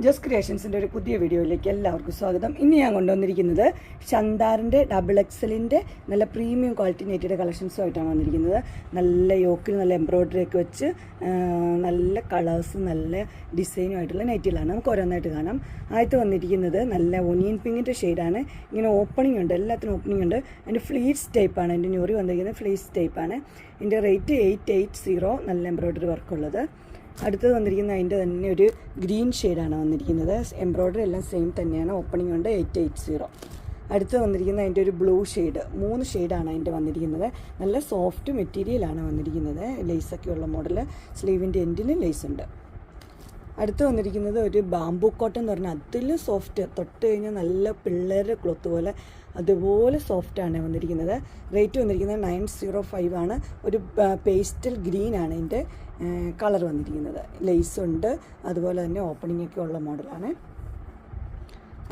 ജോസ് ക്രിയേഷൻസിൻ്റെ ഒരു പുതിയ വീഡിയോയിലേക്ക് എല്ലാവർക്കും സ്വാഗതം. ഇന്ന് ഞാൻ കൊണ്ടുവന്നിരിക്കുന്നത് ഷന്താറിൻ്റെ ഡബിൾ എക്സലിൻ്റെ നല്ല പ്രീമിയം ക്വാളിറ്റി നെറ്റിയുടെ കളക്ഷൻസുമായിട്ടാണ് വന്നിരിക്കുന്നത്. നല്ല യോക്കിൽ നല്ല എംബ്രോയ്ഡറി ഒക്കെ വെച്ച് നല്ല കളേഴ്സ് നല്ല ഡിസൈനുമായിട്ടുള്ള നെറ്റികളാണ്. നമുക്ക് ഓരോന്നായിട്ട് കാണാം. ആദ്യത്തെ വന്നിരിക്കുന്നത് നല്ല ഒനിയൻ പിങ്കിൻ്റെ ഷെയ്ഡാണ്. ഇങ്ങനെ ഓപ്പണിംഗ് ഉണ്ട്, എല്ലാത്തിനും ഓപ്പണിംഗ് ഉണ്ട്. അതിൻ്റെ ഫ്ലീറ്റ്സ് ടൈപ്പാണ്, എൻ്റെ ഞൊറി വന്നിരിക്കുന്നത് ഫ്ലീറ്റ്സ് ടൈപ്പാണ്. ഇതിൻ്റെ റേറ്റ് 880, നല്ല എംബ്രോയ്ഡറി വർക്കുള്ളത്. അടുത്തത് വന്നിരിക്കുന്നത് അതിൻ്റെ തന്നെ ഒരു ഗ്രീൻ ഷെയ്ഡാണ് വന്നിരിക്കുന്നത്. എംബ്രോയ്ഡറി എല്ലാം സെയിം തന്നെയാണ്, ഓപ്പണിംഗ് ഉണ്ട് 880. അടുത്തത് വന്നിരിക്കുന്നത് അതിൻ്റെ ഒരു ബ്ലൂ ഷെയ്ഡ്, 3 ഷെയ്ഡാണ് അതിൻ്റെ വന്നിരിക്കുന്നത്. നല്ല സോഫ്റ്റ് മെറ്റീരിയലാണ് വന്നിരിക്കുന്നത്, ലേസൊക്കെ ഉള്ള മോഡൽ. സ്ലീവിൻ്റെ എൻഡിൽ ലേസ് ഉണ്ട്. അടുത്ത് വന്നിരിക്കുന്നത് ഒരു ബാംബൂ കോട്ടൺ എന്ന് പറഞ്ഞാൽ അതിലും സോഫ്റ്റ്, തൊട്ട് കഴിഞ്ഞാൽ നല്ല പിള്ളേരുടെ ക്ലോത്ത് പോലെ അതുപോലെ സോഫ്റ്റാണ് വന്നിരിക്കുന്നത്. റേറ്റ് വന്നിരിക്കുന്നത് 905 ആണ്. ഒരു പേസ്റ്റൽ ഗ്രീനാണ് ഇതിൻ്റെ കളർ വന്നിരിക്കുന്നത്. ലേസ് ഉണ്ട്, അതുപോലെ തന്നെ ഓപ്പണിംഗ് ഒക്കെ ഉള്ള മോഡലാണ്.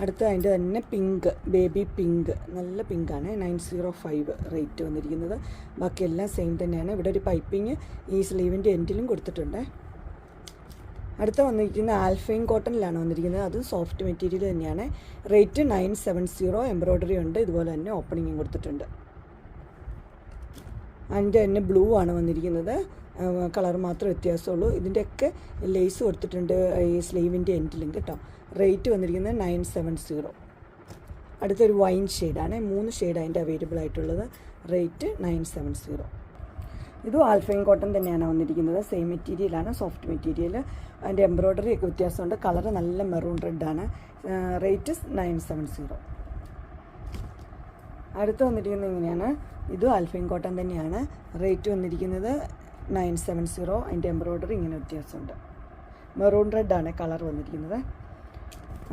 അടുത്ത അതിൻ്റെ തന്നെ പിങ്ക്, ബേബി പിങ്ക്, നല്ല പിങ്കാണ്. 905 റേറ്റ് വന്നിരിക്കുന്നത്. ബാക്കിയെല്ലാം സെയിം തന്നെയാണ്. ഇവിടെ ഒരു പൈപ്പിങ് ഈ സ്ലീവിൻ്റെ എൻഡിലും കൊടുത്തിട്ടുണ്ട്. അടുത്ത വന്നിരിക്കുന്ന ആൽഫൈൻ കോട്ടണിലാണ് വന്നിരിക്കുന്നത്. അത് സോഫ്റ്റ് മെറ്റീരിയൽ തന്നെയാണ്. റേറ്റ് 970. എംബ്രോയ്ഡറി ഉണ്ട്, ഇതുപോലെ തന്നെ ഓപ്പണിങ്ങും കൊടുത്തിട്ടുണ്ട്. അതിൻ്റെ തന്നെ ബ്ലൂ ആണ് വന്നിരിക്കുന്നത്, കളർ മാത്രമേ വ്യത്യാസമുള്ളൂ. ഇതിൻ്റെയൊക്കെ ലേസ് കൊടുത്തിട്ടുണ്ട് ഈ സ്ലീവിൻ്റെ എൻഡിലും കേട്ടോ. റേറ്റ് വന്നിരിക്കുന്നത് 970. അടുത്തൊരു വൈൻ ഷെയ്ഡാണ്, 3 ഷെയ്ഡ് അതിൻ്റെ അവൈലബിൾ ആയിട്ടുള്ളത്. റേറ്റ് 970. ഇതും ആൽഫൈൻ കോട്ടൺ തന്നെയാണ് വന്നിരിക്കുന്നത്. സെയിം മെറ്റീരിയലാണ്, സോഫ്റ്റ് മെറ്റീരിയൽ. അതിൻ്റെ എംബ്രോയ്ഡറി ഒക്കെ വ്യത്യാസമുണ്ട്. കളർ നല്ല മെറൂൺ റെഡാണ്. റേറ്റ് 970. അടുത്ത് വന്നിരിക്കുന്നത് ഇങ്ങനെയാണ്. ഇതും ആൽഫൈൻ കോട്ടൺ തന്നെയാണ്. റേറ്റ് വന്നിരിക്കുന്നത് 970. അതിൻ്റെ എംബ്രോയ്ഡറി ഇങ്ങനെ വ്യത്യാസമുണ്ട്. മെറൂൺ റെഡാണ് കളർ വന്നിരിക്കുന്നത്.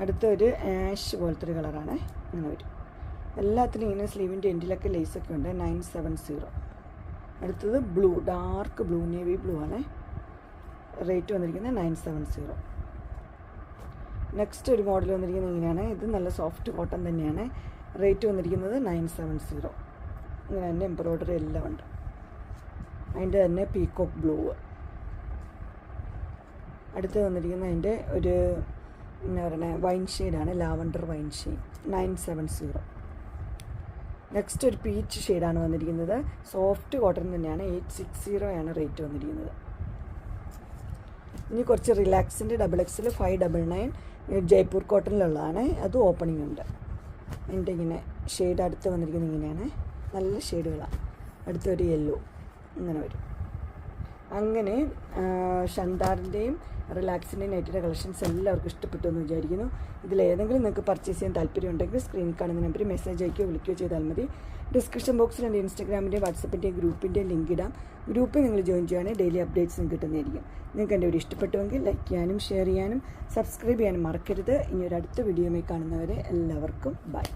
അടുത്തൊരു ആഷ് പോലത്തെ ഒരു കളറാണ്, ഇങ്ങനെ വരും. എല്ലാത്തിനും ഇങ്ങനെ സ്ലീവിൻ്റെ എൻഡിലൊക്കെ ലേസൊക്കെ ഉണ്ട്. 970. അടുത്തത് blue, dark blue, navy blue ആണ്. റേറ്റ് വന്നിരിക്കുന്നത് 970. നെക്സ്റ്റ് ഒരു മോഡൽ വന്നിരിക്കുന്നത് ഇങ്ങനെയാണ്. ഇത് നല്ല സോഫ്റ്റ് കോട്ടൺ തന്നെയാണ്. റേറ്റ് വന്നിരിക്കുന്നത് 970. ഇങ്ങനെ തന്നെ എംബ്രോയ്ഡറി എല്ലാം ഉണ്ട്. അതിൻ്റെ തന്നെ പീക്കോക്ക് ബ്ലൂ. അടുത്ത് വന്നിരിക്കുന്നത് അതിൻ്റെ ഒരു എന്താ പറയുക വൈൻ ഷെയ്ഡാണ്, ലാവണ്ടർ വൈൻ ഷെയ്ഡ്. 970. നെക്സ്റ്റ് ഒരു പീച്ച് ഷെയ്ഡാണ് വന്നിരിക്കുന്നത്. സോഫ്റ്റ് കോട്ടൺ തന്നെയാണ്. 860 ആണ് റേറ്റ് വന്നിരിക്കുന്നത്. ഇനി കുറച്ച് റിലാക്സിൻ്റെ ഡബിൾ എക്സിൽ 599 ജയ്പൂർ കോട്ടണിലുള്ളതാണ്. അത് ഓപ്പണിംഗ് ഉണ്ട്. എൻ്റെ ഇങ്ങനെ ഷെയ്ഡ് അടുത്ത് വന്നിരിക്കുന്നത് ഇങ്ങനെയാണ്, നല്ല ഷെയ്ഡുകളാണ്. അടുത്തൊരു യെല്ലോ ഇങ്ങനെ വരും. അങ്ങനെ ഷന്താറിൻ്റെയും റിലാക്സിൻ്റെയും നൈറ്റിയുടെ കളക്ഷൻസ് എല്ലാവർക്കും ഇഷ്ടപ്പെട്ടു എന്ന് വിചാരിക്കുന്നു. ഇതിലേതെങ്കിലും നിങ്ങൾക്ക് പർച്ചേസ് ചെയ്യാൻ താല്പര്യമുണ്ടെങ്കിൽ സ്ക്രീനിൽ കാണുന്ന നമ്പറിൽ മെസ്സേജ് അയക്കുകയോ വിളിക്കുകയോ ചെയ്താൽ മതി. ഡിസ്ക്രിപ്ഷൻ ബോക്സിൽ എൻ്റെ ഇൻസ്റ്റാഗ്രാമിൻ്റെയും വാട്സപ്പിൻ്റെയും ഗ്രൂപ്പിൻ്റെയും ലിങ്ക് ഇടാം. ഗ്രൂപ്പിൽ നിങ്ങൾ ജോയിൻ ചെയ്യുകയാണെങ്കിൽ ഡെയിലി അപ്ഡേറ്റ്സും കിട്ടുന്നതായിരിക്കും. നിങ്ങൾക്ക് എൻ്റെ വീഡിയോ ഇഷ്ടപ്പെട്ടുവെങ്കിൽ ലൈക്ക് ചെയ്യാനും ഷെയർ ചെയ്യാനും സബ്സ്ക്രൈബ് ചെയ്യാനും മറക്കരുത്. ഇനി ഒരു അടുത്ത വീഡിയോയിൽ കാണുന്നവരെ എല്ലാവർക്കും ബൈ.